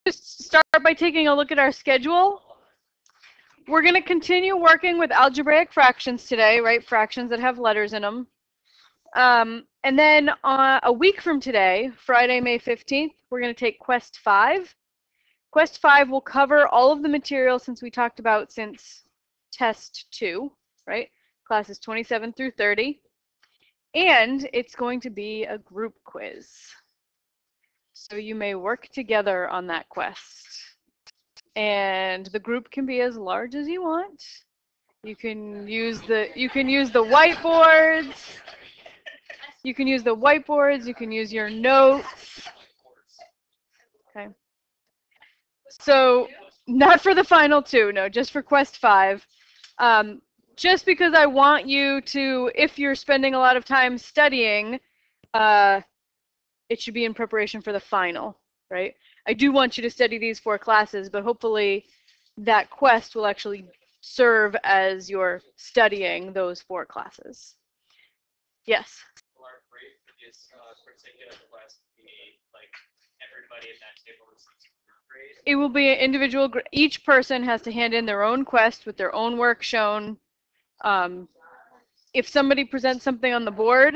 just start by taking a look at our schedule. We're going to continue working with algebraic fractions today, right? Fractions that have letters in them. And then a week from today, Friday, May 15th, we're going to take Quest 5. Quest 5 will cover all of the material since we talked about since Test 2, right? Classes 27 through 30. And it's going to be a group quiz. So you may work together on that quest. And the group can be as large as you want. You can use the whiteboards. You can use the whiteboards, you can use your notes. Okay. So not for the final two, no, just for Quest 5. Just because I want you to, if you're spending a lot of time studying, it should be in preparation for the final, right? I do want you to study these 4 classes, but hopefully that quest will actually serve as you're studying those 4 classes. Yes? It will be an individual. Each person has to hand in their own quest with their own work shown. If somebody presents something on the board,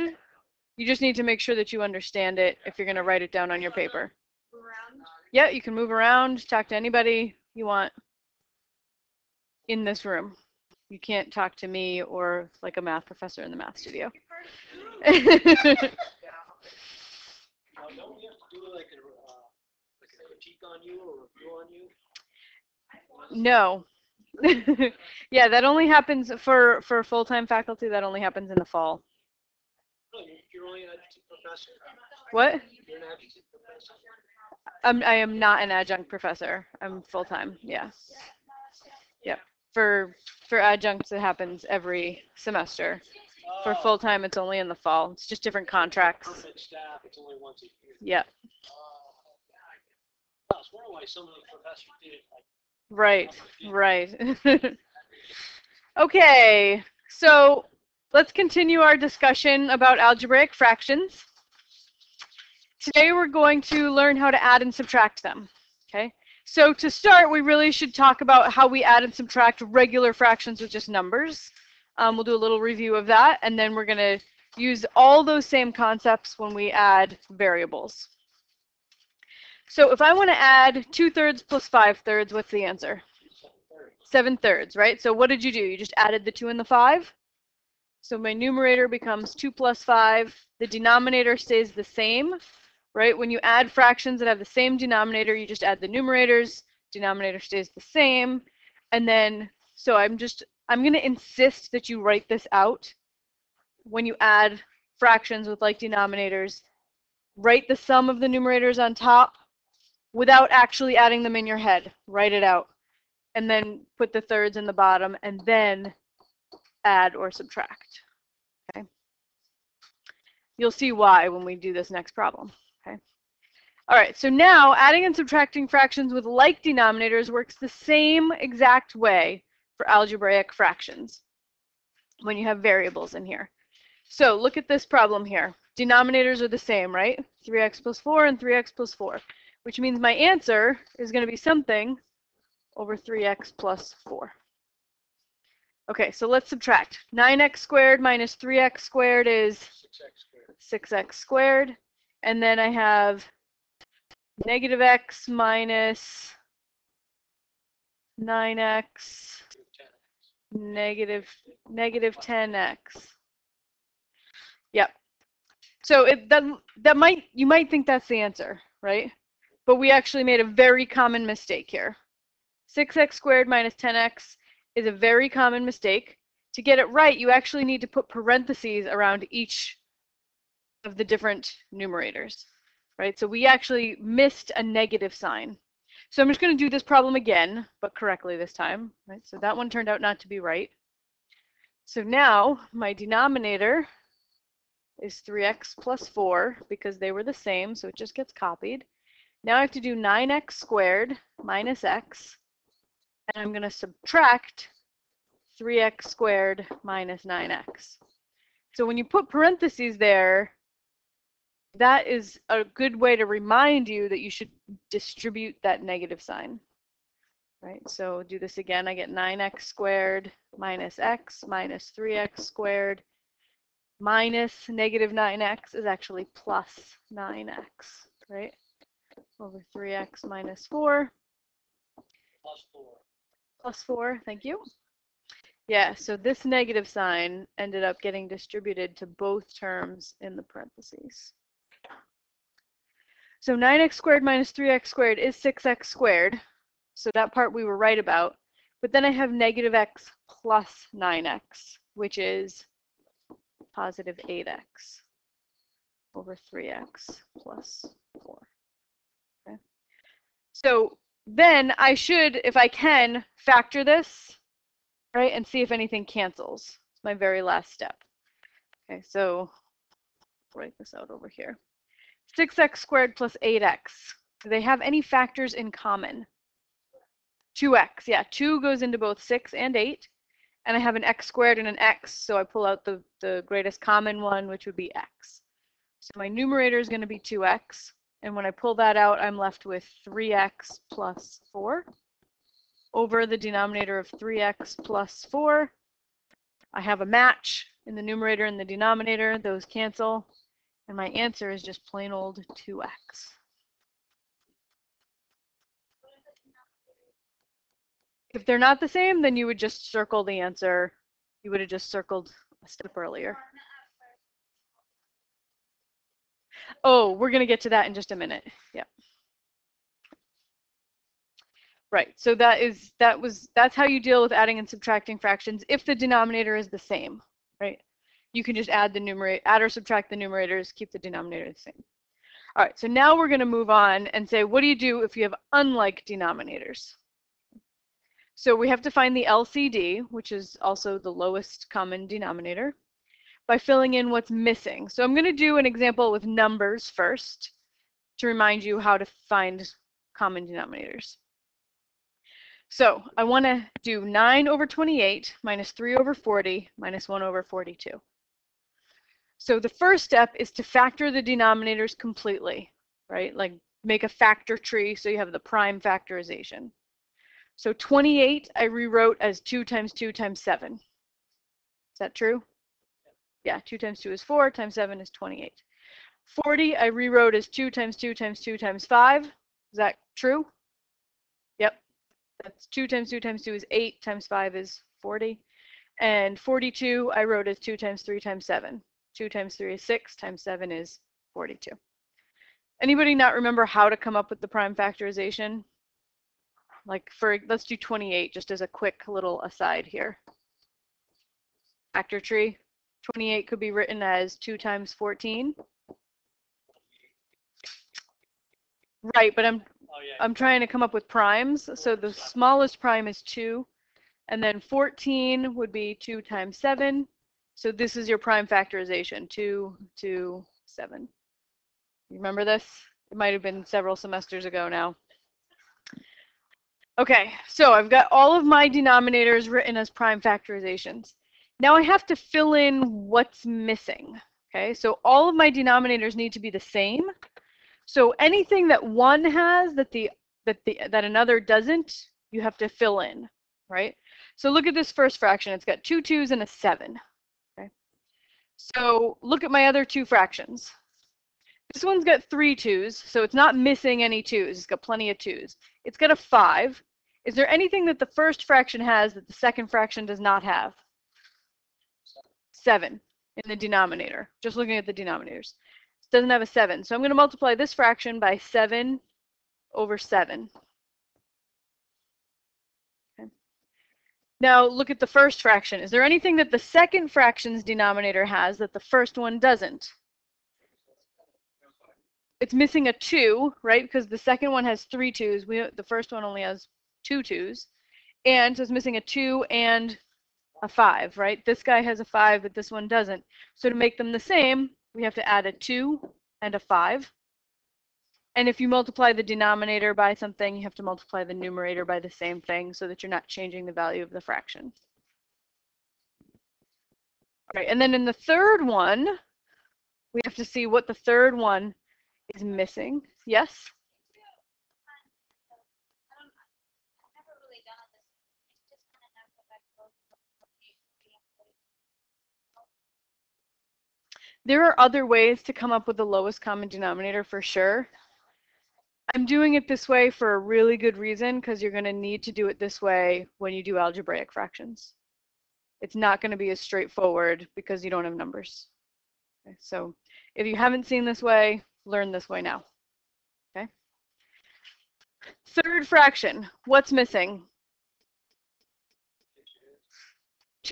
you just need to make sure that you understand it if you're going to write it down on your paper. Yeah, you can move around, talk to anybody you want in this room. You can't talk to me or like a math professor in the math studio. Don't we have to do like a critique on you or review on you? No. Yeah, that only happens for full-time faculty. That only happens in the fall. No, you're only an adjunct professor. What? You're an adjunct professor. I am not an adjunct professor. I'm full-time. Yeah. Yep. For adjuncts, it happens every semester. For full-time, it's only in the fall. It's just different contracts. Permanent staff, it's only once a year. Yeah. I was wondering why some of the professors did it. Right. Right. Okay. So let's continue our discussion about algebraic fractions. Today we're going to learn how to add and subtract them. Okay. So to start, we really should talk about how we add and subtract regular fractions with just numbers. We'll do a little review of that, and then we're going to use all those same concepts when we add variables. So if I want to add 2/3 plus 5/3, what's the answer? 7/3, right? So what did you do? You just added the 2 and the 5. So my numerator becomes 2 plus 5. The denominator stays the same, right? When you add fractions that have the same denominator, you just add the numerators. Denominator stays the same. And then, so I'm going to insist that you write this out. When you add fractions with like denominators, write the sum of the numerators on top without actually adding them in your head. Write it out. And then put the thirds in the bottom, and then add or subtract. Okay. You'll see why when we do this next problem. Okay. All right, so now adding and subtracting fractions with like denominators works the same exact way for algebraic fractions when you have variables in here. So look at this problem here. Denominators are the same, right? 3x plus 4 and 3x plus 4, which means my answer is going to be something over 3x plus 4. Okay, so let's subtract. 9x squared minus 3x squared is 6x squared. And then I have negative x minus 9x negative 10x. Yep. So you might think that's the answer, right? But we actually made a very common mistake here. 6x squared minus 10x is a very common mistake. To get it right, you actually need to put parentheses around each of the different numerators, right? So we actually missed a negative sign. So I'm just going to do this problem again, but correctly this time, right? So that one turned out not to be right. So now my denominator is 3x plus 4 because they were the same, so it just gets copied. Now I have to do 9x squared minus x, and I'm going to subtract 3x squared minus 9x. So when you put parentheses there, that is a good way to remind you that you should distribute that negative sign. Right, so do this again. I get 9x squared minus x minus 3x squared minus negative 9x is actually plus 9x, right? Over 3x minus 4. Plus 4. Plus 4, thank you. Yeah, so this negative sign ended up getting distributed to both terms in the parentheses. So 9x squared minus 3x squared is 6x squared. So that part we were right about. But then I have negative x plus 9x, which is positive 8x over 3x plus 4. Okay. So then I should, if I can, factor this, right, and see if anything cancels. It's my very last step. Okay, so write this out over here. 6x squared plus 8x. Do they have any factors in common? 2x, yeah, 2 goes into both 6 and 8. And I have an x squared and an x, so I pull out the greatest common one, which would be x. So my numerator is going to be 2x. And when I pull that out, I'm left with 3x plus 4 over the denominator of 3x plus 4. I have a match in the numerator and the denominator. Those cancel. And my answer is just plain old 2x. If they're not the same, then you would just circle the answer. You would have just circled a step earlier. Oh, we're going to get to that in just a minute. Yeah. Right. So that's how you deal with adding and subtracting fractions if the denominator is the same, right? You can just add or subtract the numerators, keep the denominator the same. All right, so now we're going to move on and say, what do you do if you have unlike denominators? So we have to find the LCD, which is also the lowest common denominator, by filling in what's missing. So I'm going to do an example with numbers first to remind you how to find common denominators. So I want to do 9 over 28 minus 3 over 40 minus 1 over 42. So the first step is to factor the denominators completely, right? Like make a factor tree so you have the prime factorization. So 28 I rewrote as 2 times 2 times 7. Is that true? Yeah, 2 times 2 is 4, times 7 is 28. 40 I rewrote as 2 times 2 times 2 times 5. Is that true? Yep. That's 2 times 2 times 2 is 8, times 5 is 40. And 42 I wrote as 2 times 3 times 7. 2 times 3 is 6, times 7 is 42. Anybody not remember how to come up with the prime factorization? Like let's do 28 just as a quick little aside here. Factor tree. 28 could be written as 2 times 14. Right, but I'm trying to come up with primes. So the smallest prime is 2. And then 14 would be 2 times 7. So this is your prime factorization, 2, 2, 7. You remember this? It might have been several semesters ago now. Okay, so I've got all of my denominators written as prime factorizations. Now I have to fill in what's missing. Okay, so all of my denominators need to be the same. So anything that one has that another doesn't, you have to fill in, right? So look at this first fraction. It's got 2 2's and a 7. Okay. So look at my other two fractions. This one's got 3 2's, so it's not missing any 2's. It's got plenty of 2's. It's got a 5. Is there anything that the first fraction has that the second fraction does not have? 7 in the denominator. Just looking at the denominators. It doesn't have a 7. So I'm going to multiply this fraction by 7 over 7. Okay. Now look at the first fraction. Is there anything that the second fraction's denominator has that the first one doesn't? It's missing a 2, right? Because the second one has 3 2's. The first one only has 2 2's. And so it's missing a 2 and a 5, right? This guy has a 5, but this one doesn't. So to make them the same, we have to add a 2 and a 5. And if you multiply the denominator by something, you have to multiply the numerator by the same thing so that you're not changing the value of the fraction. All right, and then in the third one, We have to see what the third one is missing. Yes? There are other ways to come up with the lowest common denominator for sure. I'm doing it this way for a really good reason, because you're going to need to do it this way when you do algebraic fractions. It's not going to be as straightforward because you don't have numbers. Okay, so if you haven't seen this way, learn this way now. Okay. Third fraction, what's missing?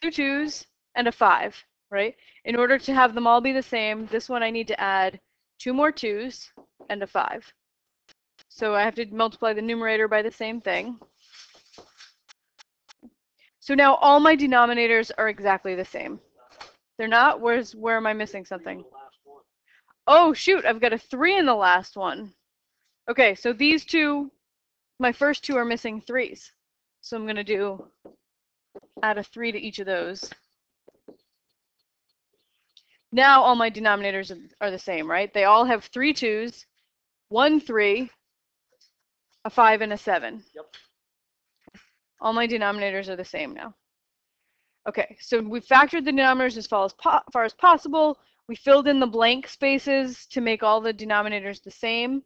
2 2's and a 5, right? In order to have them all be the same, this one I need to add 2 more 2's and a 5. So I have to multiply the numerator by the same thing. So now all my denominators are exactly the same. They're not? Where am I missing something? Oh, shoot, I've got a 3 in the last one. Okay, so these two, my first two are missing 3's. So I'm going to add a 3 to each of those. Now all my denominators are the same, right? They all have 3 2's, 1 3, a 5, and a 7. Yep. All my denominators are the same now. Okay, so we factored the denominators as far as possible. We filled in the blank spaces to make all the denominators the same.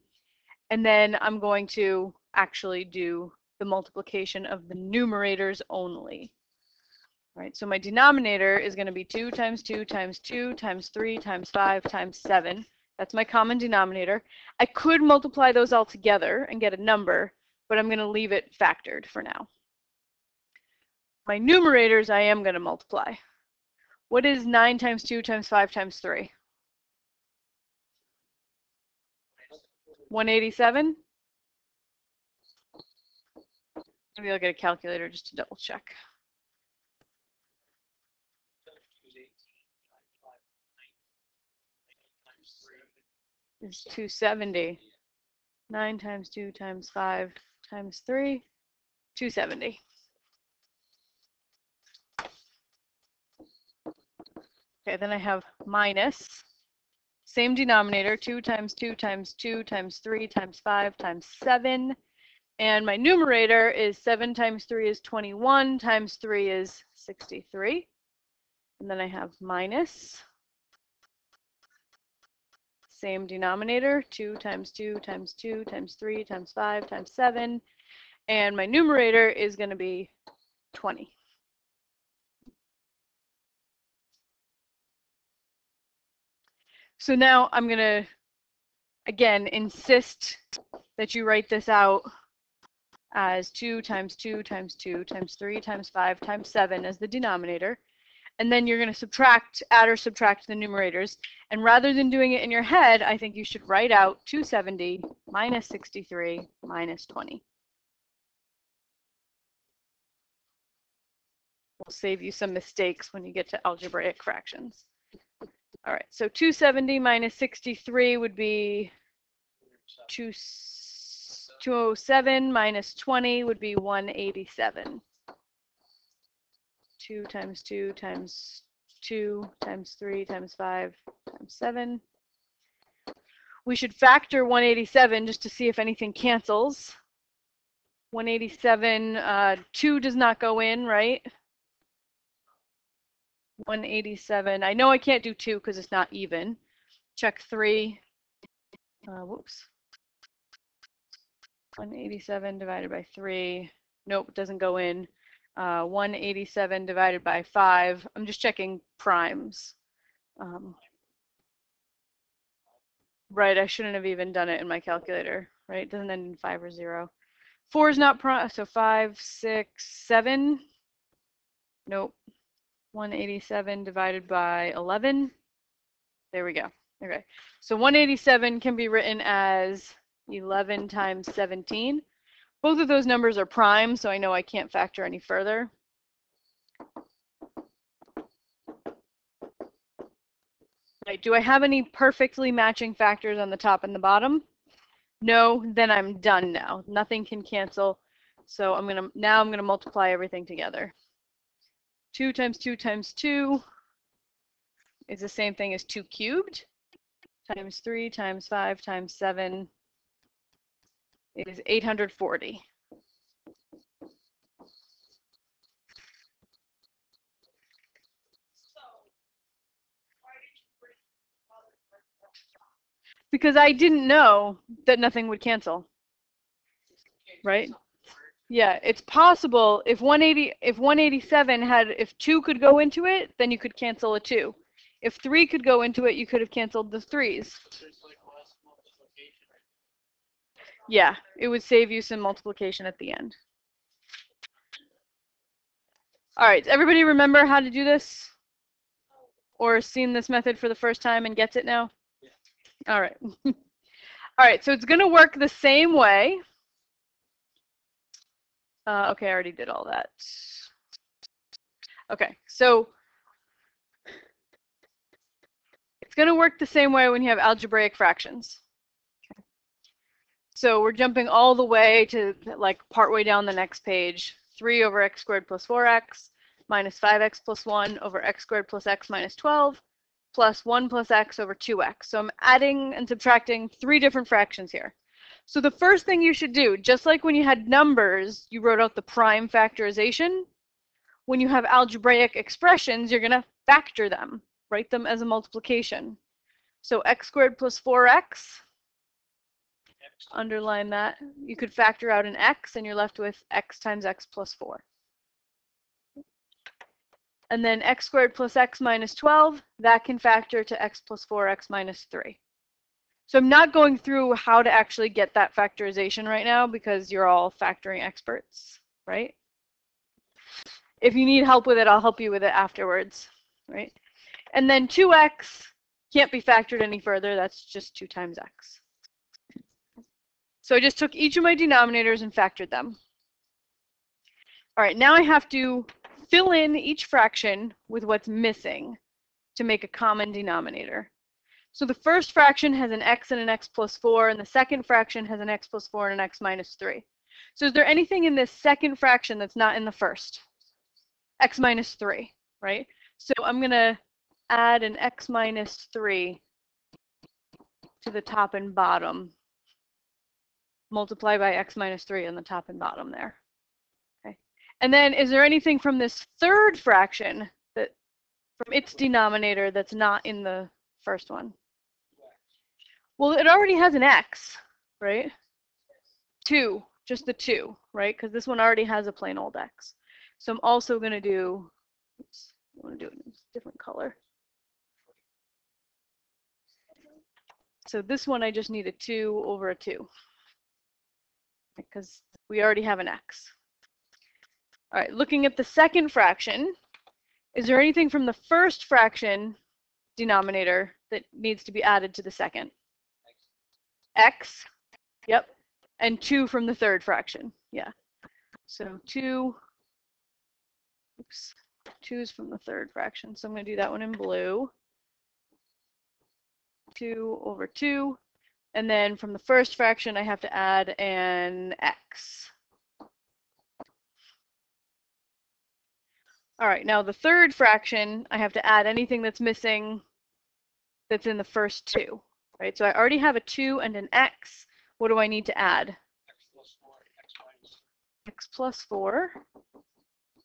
And then I'm going to actually do the multiplication of the numerators only. Right, so my denominator is going to be 2 times 2 times 2 times 3 times 5 times 7. That's my common denominator. I could multiply those all together and get a number, but I'm going to leave it factored for now. My numerators I am going to multiply. What is 9 times 2 times 5 times 3? 187? Maybe I'll get a calculator just to double check. It's 270. 9 times 2 times 5 times 3, 270. Okay, then I have minus, same denominator, 2 times 2 times 2 times 3 times 5 times 7. And my numerator is 7 times 3 is 21 times 3 is 63. And then I have minus, same denominator, 2 times 2 times 2 times 3 times 5 times 7. And my numerator is going to be 20. So now I'm going to, again, insist that you write this out as 2 times 2 times 2 times 3 times 5 times 7 as the denominator. And then you're going to add or subtract the numerators. And rather than doing it in your head, I think you should write out 270 minus 63 minus 20. We'll save you some mistakes when you get to algebraic fractions. All right, so 270 minus 63 would be 207 minus 20 would be 187. 2 times 2 times 2 times 3 times 5 times 7. We should factor 187 just to see if anything cancels. 187, 2 does not go in, right? 187, I know I can't do 2 because it's not even. Check 3. Whoops. 187 divided by 3. Nope, it doesn't go in. 187 divided by 5. I'm just checking primes. Right, I shouldn't have even done it in my calculator, right? It doesn't end in 5 or 0. 4 is not prime, so 5, 6, 7. Nope. 187 divided by 11. There we go. Okay, so 187 can be written as 11 times 17. Both of those numbers are prime, so I know I can't factor any further. Right, do I have any perfectly matching factors on the top and the bottom? No, then I'm done now. Nothing can cancel. So I'm gonna multiply everything together. 2 times 2 times 2 is the same thing as 2 cubed. times 3 times 5 times 7 is 840. Because I didn't know that nothing would cancel, right? Yeah, it's possible if 187 had, if 2 could go into it, then you could cancel a 2. If 3 could go into it, you could have canceled the 3s. Yeah, it would save you some multiplication at the end. All right, everybody remember how to do this? Or seen this method for the first time and gets it now? Yeah. All right. All right, so it's going to work the same way. Okay, I already did all that. Okay, so it's going to work the same way when you have algebraic fractions. Okay. So we're jumping all the way to like partway down the next page. 3 over x squared plus 4x minus 5x plus 1 over x squared plus x minus 12 plus 1 plus x over 2x. So I'm adding and subtracting 3 different fractions here. So the first thing you should do, just like when you had numbers, you wrote out the prime factorization. When you have algebraic expressions, you're going to factor them, write them as a multiplication. So x squared plus 4x, underline that. You could factor out an x, and you're left with x times x plus 4. And then x squared plus x minus 12, that can factor to x plus 4x minus 3. So I'm not going through how to actually get that factorization right now because you're all factoring experts, right? If you need help with it, I'll help you with it afterwards, right? And then 2x can't be factored any further. That's just 2 times x. So I just took each of my denominators and factored them. All right, now I have to fill in each fraction with what's missing to make a common denominator. So the first fraction has an x and an x plus 4, and the second fraction has an x plus 4 and an x minus 3. So is there anything in this second fraction that's not in the first? X minus 3, right? So I'm going to add an x minus 3 to the top and bottom. Multiply by x minus 3 on the top and bottom there. Okay. And then is there anything from this third fraction, that from its denominator, that's not in the first one? Well, it already has an x, right? 2, just the 2, right? Because this one already has a plain old x. So I'm also going to do, oops, I want to do it in a different color. So this one I just need a 2 over a 2, because we already have an x. All right, looking at the second fraction, is there anything from the first fraction denominator that needs to be added to the second? X, yep, and 2 from the third fraction, yeah. So 2, oops, 2's from the third fraction, so I'm going to do that one in blue. 2 over 2, and then from the first fraction I have to add an x. All right, now the third fraction, I have to add anything that's missing that's in the first 2, right? So I already have a 2 and an x. What do I need to add? X plus 4, x minus 3. X plus 4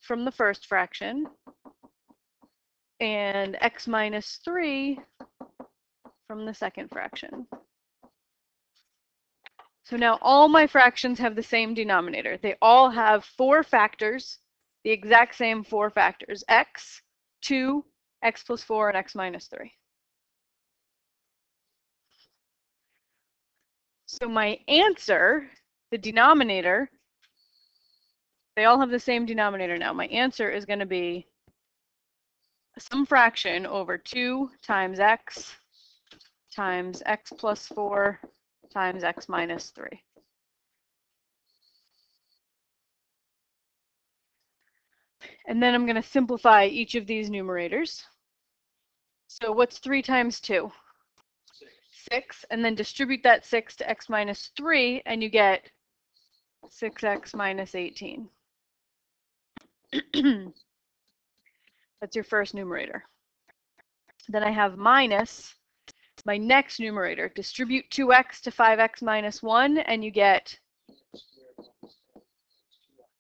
from the first fraction, and x minus 3 from the second fraction. So now all my fractions have the same denominator. They all have 4 factors, the exact same 4 factors: x, 2, x plus 4, and x minus 3. So my answer, the denominator, they all have the same denominator now. My answer is going to be some fraction over 2 times x plus 4 times x minus 3. And then I'm going to simplify each of these numerators. So what's 3 times 2? 6. And then distribute that 6 to x minus 3, and you get 6x minus 18. That's your first numerator. Then I have minus My next numerator, distribute 2x to 5x minus 1, and you get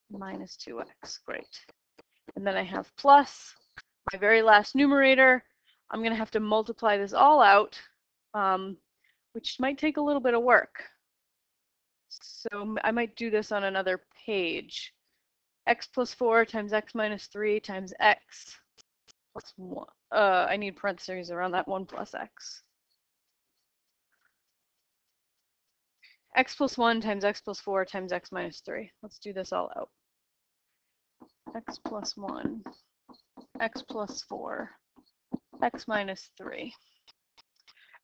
minus 2x. Great. And then I have plus my very last numerator. I'm going to have to multiply this all out, which might take a little bit of work. So I might do this on another page. X plus 4 times x minus 3 times x plus 1. I need parentheses around that 1 plus x. X plus 1 times x plus 4 times x minus 3. Let's do this all out. X plus 1, x plus 4, x minus 3.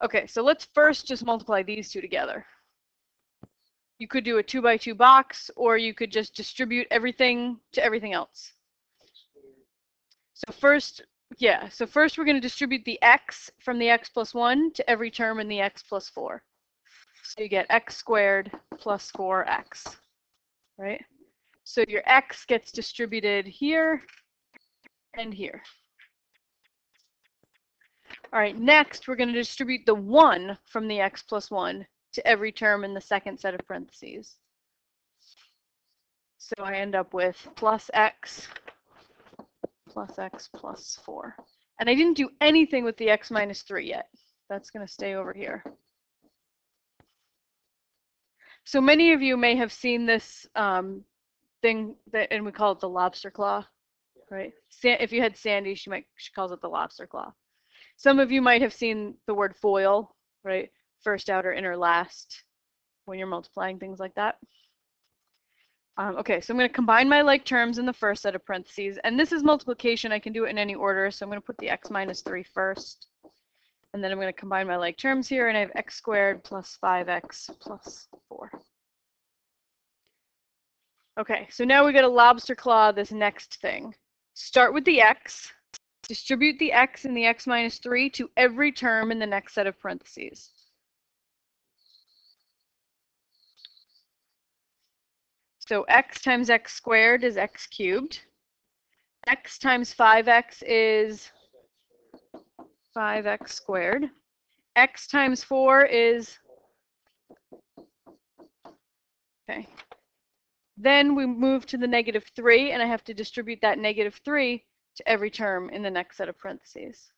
Okay, so let's first just multiply these two together. You could do a 2 by 2 box, or you could just distribute everything to everything else. So first we're going to distribute the x from the x plus 1 to every term in the x plus 4. So you get x squared plus 4x, right? So your x gets distributed here and here. All right, next we're going to distribute the 1 from the x plus 1 to every term in the second set of parentheses. So I end up with plus x plus 4. And I didn't do anything with the x minus 3 yet. That's going to stay over here. So many of you may have seen this thing, and we call it the lobster claw, right? If you had Sandy, she calls it the lobster claw. Some of you might have seen the word FOIL, right? First, outer, inner, last, when you're multiplying things like that. Okay, so I'm going to combine my like terms in the first set of parentheses, and this is multiplication. I can do it in any order, so I'm going to put the x minus 3 first, and then I'm going to combine my like terms here, and I have x squared plus 5x plus 4. Okay, so now we got to lobster claw this next thing. Start with the x, distribute the x and the x minus 3 to every term in the next set of parentheses. So x times x squared is x cubed. X times 5x is 5x squared. X times 4 is, okay. Then we move to the negative 3, and I have to distribute that negative 3 to every term in the next set of parentheses.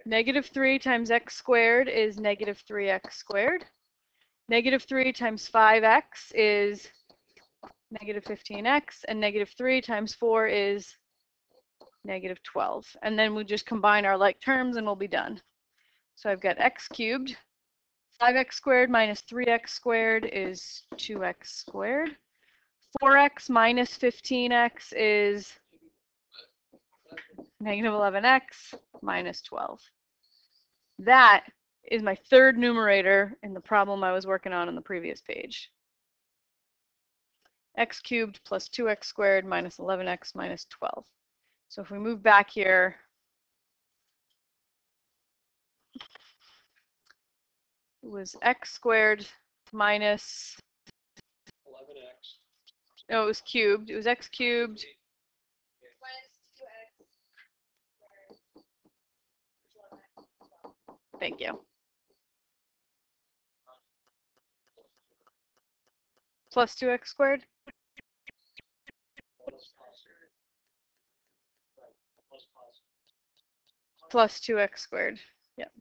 Negative 3 times x squared is negative 3x squared. Negative 3 times 5x is negative 15x, and negative 3 times 4 is negative 12. And then we just combine our like terms and we'll be done. So I've got x cubed. 5x squared minus 3x squared is 2x squared. 4x minus 15x is negative 11x minus 12. That is my third numerator in the problem I was working on the previous page. X cubed plus 2x squared minus 11x minus 12. So if we move back here, it was x squared minus 11x. No, it was cubed. It was x cubed Thank you. Plus 2x squared? Plus 2x squared. Yep.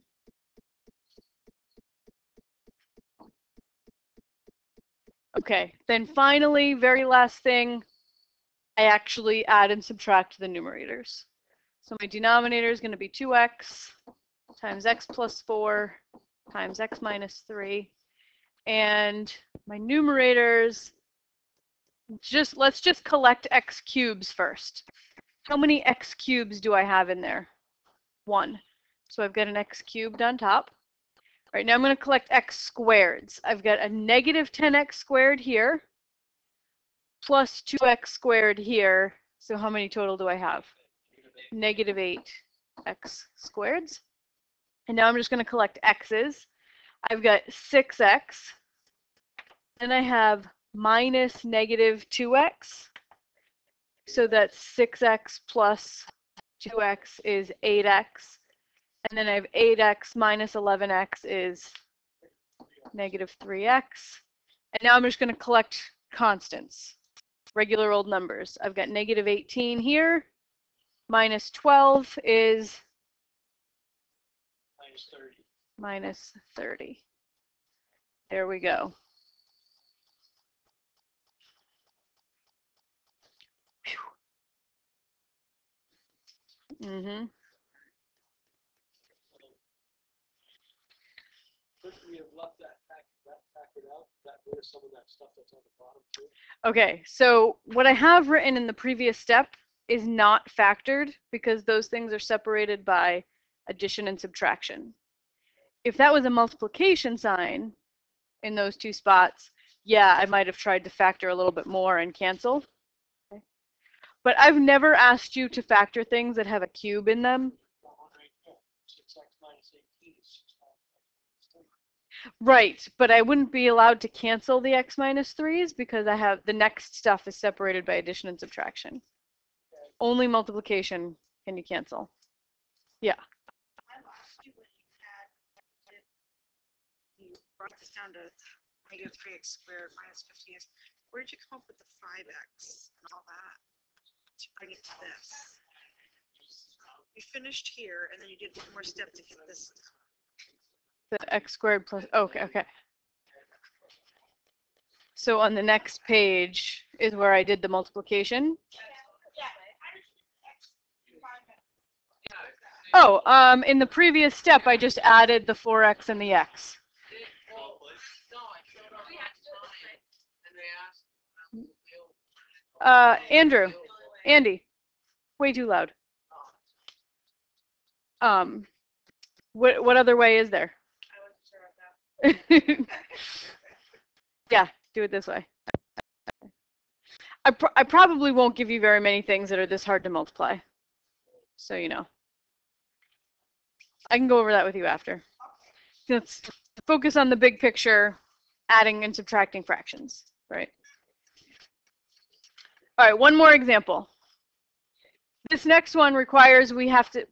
Okay, then finally, very last thing, I actually add and subtract the numerators. So my denominator is going to be 2x times x plus 4 times x minus 3. And my numerators, let's just collect x cubes first. How many x cubes do I have in there? 1. So I've got an x cubed on top. All right, now I'm going to collect x squareds. I've got a negative 10x squared here, plus 2x squared here. So how many total do I have? Negative 8x squareds. And now I'm just going to collect x's. I've got 6x. Then I have minus negative 2x. So that's 6x plus 2x is 8x. And then I have 8x minus 11x is negative 3x. And now I'm just going to collect constants, regular old numbers. I've got negative 18 here. Minus 12 is minus 30. Minus 30. There we go. Mm-hmm. Couldn't we have left that factored out? That rid of some of that stuff that's on the bottom too? Okay, so what I have written in the previous step is not factored because those things are separated by addition and subtraction. If that was a multiplication sign in those two spots, yeah, I might have tried to factor a little bit more and cancel. Okay. But I've never asked you to factor things that have a cube in them. 6x minus 18 is 6x minus 30. Right, but I wouldn't be allowed to cancel the x minus 3's because I have the next stuff is separated by addition and subtraction. Okay. Only multiplication can you cancel. Yeah. I lost you when you brought this down to negative 3x squared minus 15x. Where did you come up with the 5x and all that to bring it to this? You finished here and then you did one more step to get this. The x squared plus, okay. So on the next page is where I did the multiplication. Oh, in the previous step, I just added the 4x and the x. Andy, way too loud. What other way is there? Yeah, do it this way. I probably won't give you very many things that are this hard to multiply. So, you know. I can go over that with you after. Let's focus on the big picture, adding and subtracting fractions, right? All right, one more example. This next one requires we have to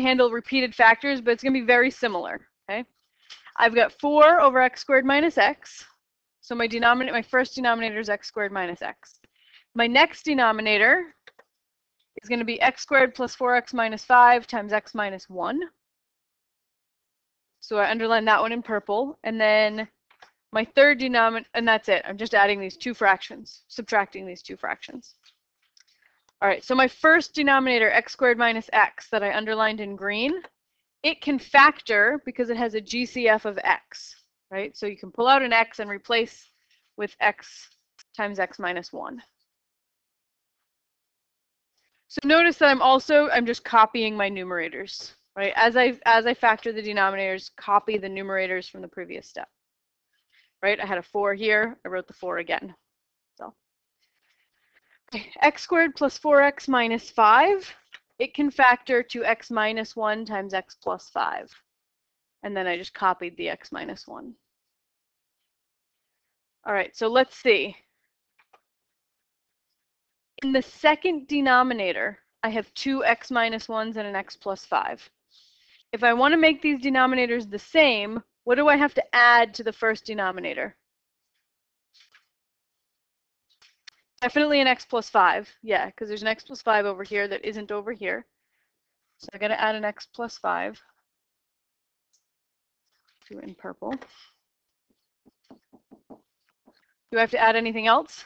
handle repeated factors, but it's going to be very similar, okay? I've got 4 over x squared minus x. So my first denominator is x squared minus x. My next denominator is going to be x squared plus 4x minus 5 times x minus 1. So I underline that one in purple. And then my third denominator, and that's it. I'm just adding these two fractions, subtracting these two fractions. All right, so my first denominator, x squared minus x, that I underlined in green, it can factor because it has a GCF of x, right? So you can pull out an x and replace with x times x minus 1. So notice that I'm just copying my numerators, right? As I factor the denominators, copy the numerators from the previous step. Right? I had a 4 here, I wrote the 4 again. So okay, x squared plus 4x minus 5, it can factor to x minus 1 times x plus 5. And then I just copied the x minus 1. All right, so let's see. In the second denominator, I have 2 x minus 1's and an x plus 5. If I want to make these denominators the same, what do I have to add to the first denominator? Definitely an x plus 5. Yeah, because there's an x plus 5 over here that isn't over here. So I got to add an x plus 5. Do it in purple. Do I have to add anything else?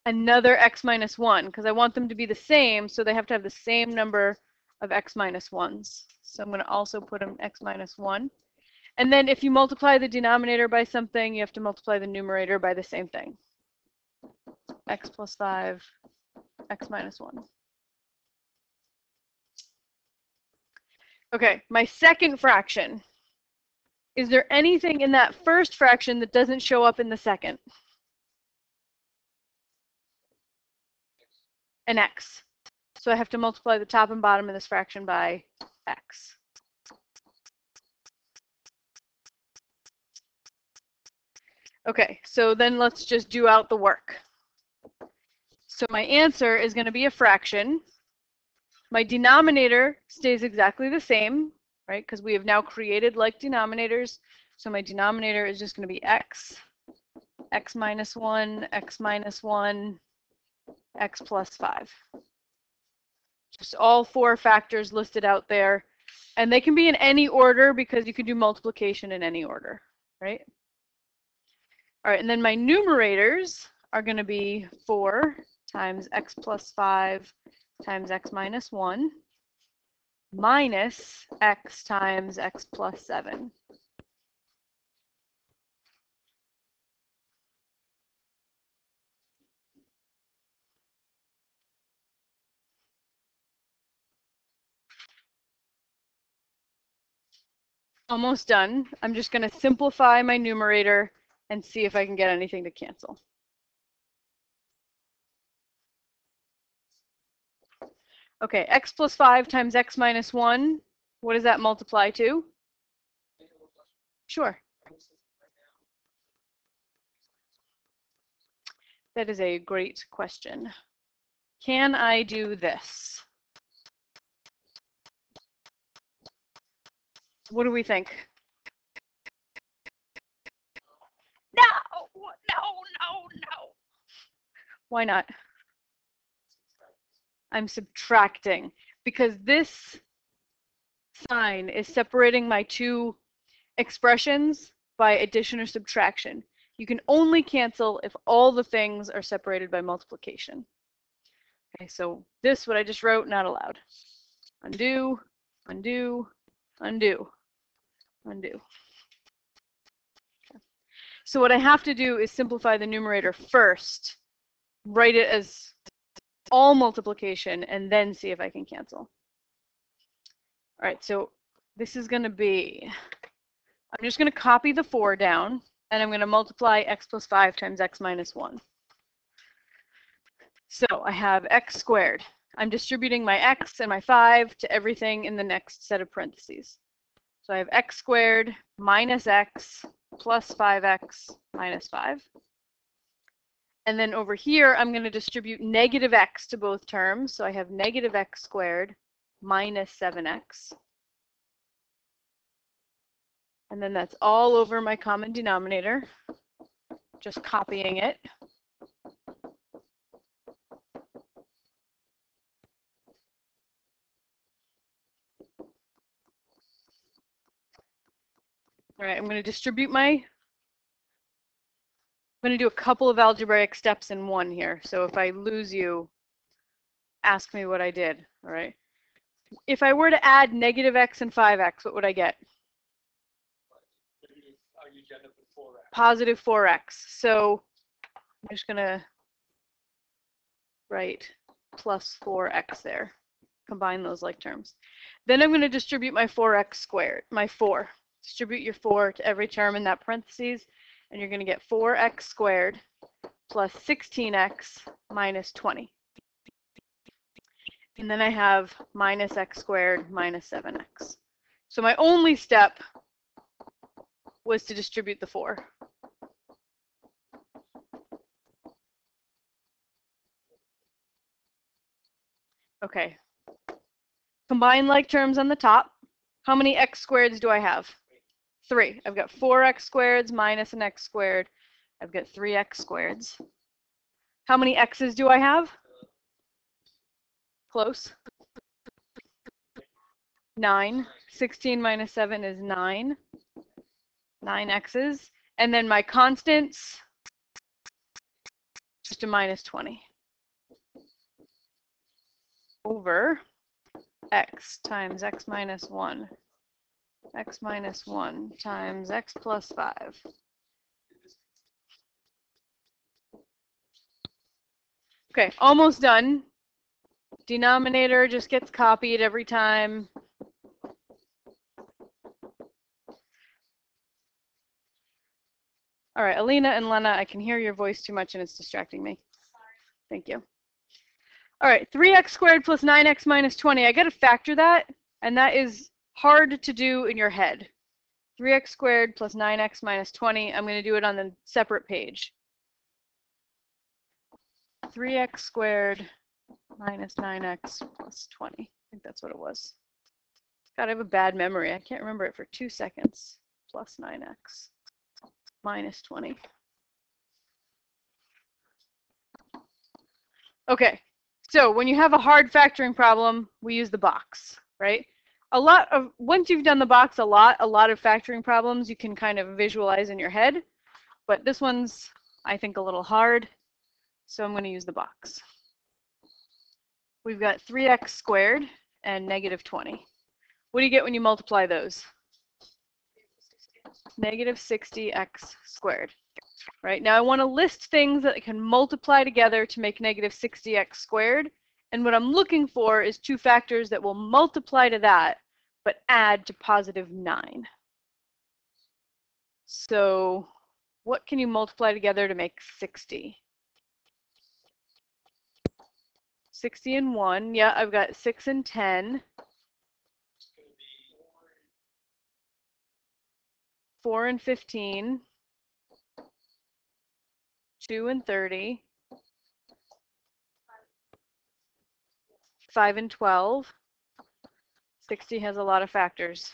Another x minus 1, because I want them to be the same, so they have to have the same number of x minus 1's. So I'm going to also put an x minus 1. And then if you multiply the denominator by something, you have to multiply the numerator by the same thing. X plus 5, x minus 1. Okay, my second fraction. Is there anything in that first fraction that doesn't show up in the second? An x. So I have to multiply the top and bottom of this fraction by x. Okay, so then let's just do out the work. So my answer is going to be a fraction. My denominator stays exactly the same, right? Because we have now created like denominators. So my denominator is just going to be x, x minus 1, x minus 1, x plus 5. Just all 4 factors listed out there. And they can be in any order because you can do multiplication in any order, right? All right, and then my numerators are going to be 4 times x plus 5 times x minus 1 minus x times x plus 7. Almost done. I'm just going to simplify my numerator and see if I can get anything to cancel. Okay, x plus 5 times x minus 1. What does that multiply to? Sure. That is a great question. Can I do this? What do we think? No, no, no, no. Why not? I'm subtracting because this sign is separating my two expressions by addition or subtraction. You can only cancel if all the things are separated by multiplication. Okay, so this, what I just wrote, not allowed. Undo, undo, undo, undo. Okay. So what I have to do is simplify the numerator first, write it as all multiplication, and then see if I can cancel. All right, so this is going to be, I'm just going to copy the 4 down, and I'm going to multiply x plus 5 times x minus 1. So I have x squared. I'm distributing my x and my 5 to everything in the next set of parentheses. So I have x squared minus x plus 5x minus 5. And then over here, I'm going to distribute negative x to both terms. So I have negative x squared minus 7x. And then that's all over my common denominator, just copying it. All right, I'm going to distribute I'm going to do a couple of algebraic steps in one here. So if I lose you, ask me what I did, all right? If I were to add negative x and 5x, what would I get? Positive 4x. So I'm just going to write plus 4x there. Combine those like terms. Then I'm going to distribute my 4x squared, my 4. Distribute your 4 to every term in that parentheses, and you're going to get 4x squared plus 16x minus 20. And then I have minus x squared minus 7x. So my only step was to distribute the 4. Okay. Combine like terms on the top. How many x squareds do I have? 3. I've got 4x squareds minus an x squared. I've got 3x squareds. How many x's do I have? Close. 9. 16 minus 7 is 9. 9 x's. And then my constants, just a minus 20. Over x times x minus 1. X minus 1 times x plus 5. Okay, almost done. Denominator just gets copied every time. All right, Alina and Lena, I can hear your voice too much and it's distracting me. Thank you. All right, 3x squared plus 9x minus 20. I got to factor that, and that is hard to do in your head. 3x squared plus 9x minus 20. I'm going to do it on the separate page. 3x squared minus 9x plus 20. I think that's what it was. God, I have a bad memory. I can't remember it for 2 seconds. Plus 9x minus 20. Okay, so when you have a hard factoring problem, we use the box, right? Once you've done the box a lot of factoring problems you can kind of visualize in your head, but this one's, I think, a little hard, so I'm going to use the box. We've got 3x squared and negative 20. What do you get when you multiply those? Negative 60x squared. Right, now I want to list things that can multiply together to make negative 60x squared. And what I'm looking for is two factors that will multiply to that, but add to positive 9. So what can you multiply together to make 60? 60 and 1. Yeah, I've got 6 and 10. 4 and 15. 2 and 30. 5 and 12. 60 has a lot of factors.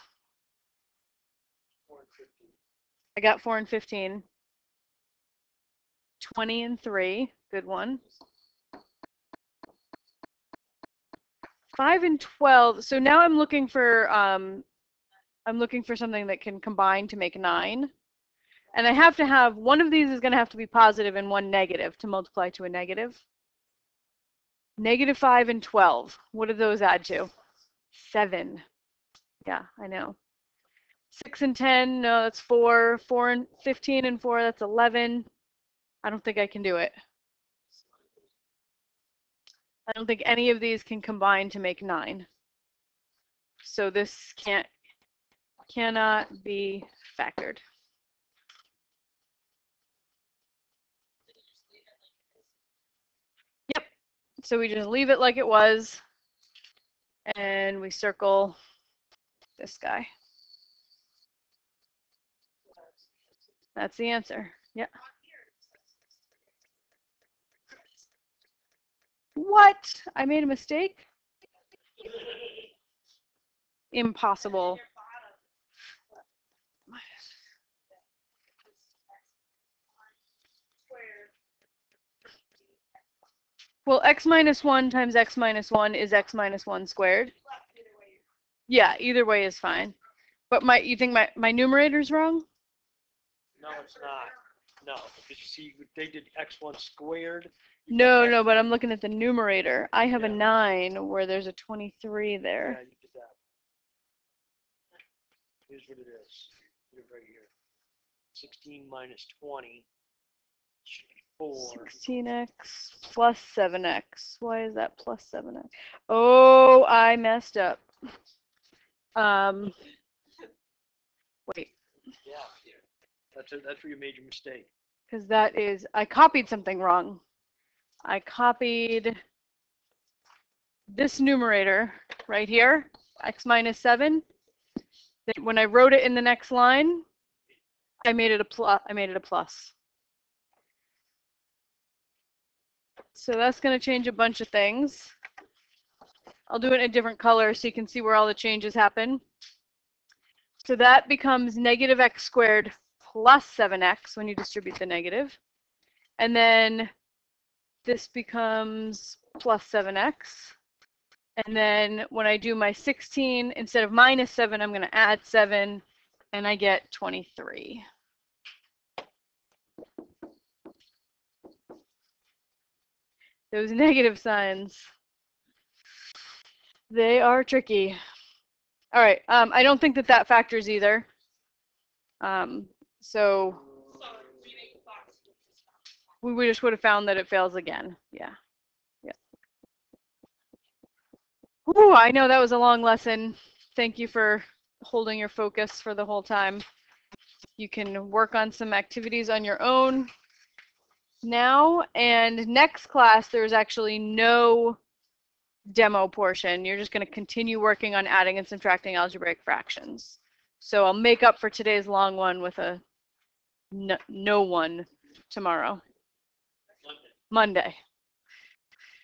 4 and 15. I got 4 and 15. 20 and 3. Good one. 5 and 12. So now I'm looking for something that can combine to make 9. And I have to have, one of these is going to have to be positive and one negative to multiply to a negative. Negative 5 and 12. What do those add to? 7. Yeah, I know. 6 and 10, no, that's 4. 4 and 15 and 4, that's 11. I don't think I can do it. I don't think any of these can combine to make 9. So this cannot be factored. Yep. So we just leave it like it was, and we circle this guy. That's the answer. Yeah. What? I made a mistake? Impossible. Well, x minus 1 times x minus 1 is x minus 1 squared. Yeah, either way is fine. But you think my numerator's wrong? No, it's not. No, because you see, they did x1 squared. No, but I'm looking at the numerator. I have a Yeah. 9 where there's a 23 there. Yeah, you did that. Here's what it is. Put it right here. 16 minus 20 should be 4. 16x plus 7x. Why is that plus 7x? Oh, I messed up. Wait. Yeah. That's where you made your mistake. Because that is, I copied something wrong. I copied this numerator right here, x minus 7. Then when I wrote it in the next line, I made it a plus. So that's going to change a bunch of things. I'll do it in a different color so you can see where all the changes happen. So that becomes negative x squared plus 7x when you distribute the negative. And then this becomes plus 7x. And then when I do my 16, instead of minus 7, I'm going to add 7, and I get 23. Those negative signs, they are tricky. All right, I don't think that factors either. So we just would have found that it fails again. Yeah. Ooh, I know that was a long lesson. Thank you for holding your focus for the whole time. You can work on some activities on your own now, and next class there's actually no demo portion. You're just going to continue working on adding and subtracting algebraic fractions. So I'll make up for today's long one with a no one tomorrow. Monday.